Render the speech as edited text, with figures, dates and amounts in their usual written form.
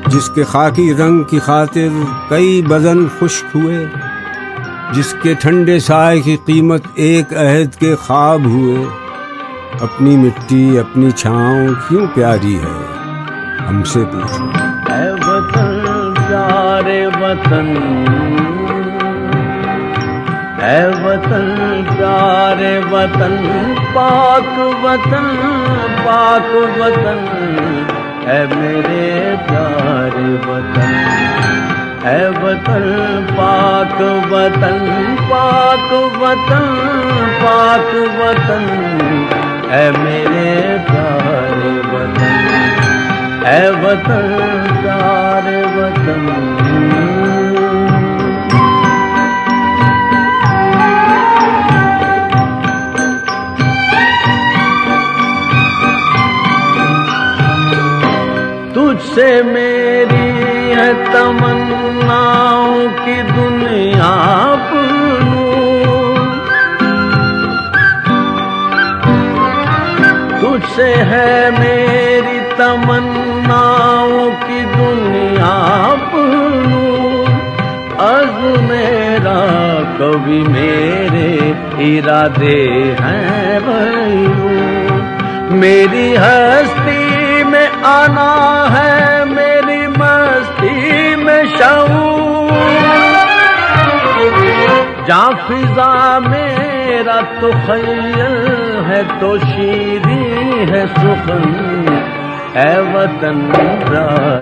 जिसके खाकी रंग की खातिर कई बदन खुश्क हुए, जिसके ठंडे साए की कीमत एक अहद के ख्वाब हुए। अपनी मिट्टी अपनी छाँव क्यों प्यारी है, हमसे पूछो। ऐ वतन प्यारे वतन, ऐ वतन प्यारे वतन, पाक वतन पाक वतन, ऐ मेरे प्यारे वतन। ऐ वतन पाक वतन पाक वतन पाक वतन, ऐ मेरे प्यारे वतन। ऐ वतन प्यारे वतन। तुझसे मेरी है तमन्नाओं की दुनिया पूरूं, तुझसे है मेरी तमन्नाओं की दुनिया पूरूं। अज़्म मेरा कभी मेरे इरादे हैं बयूं, मेरी हस्ती में आना है मेरी मस्ती में शऊर। जहाँ फिजा मेरा तो खय्यल है तो शीरी है सुखन, ऐ वतन।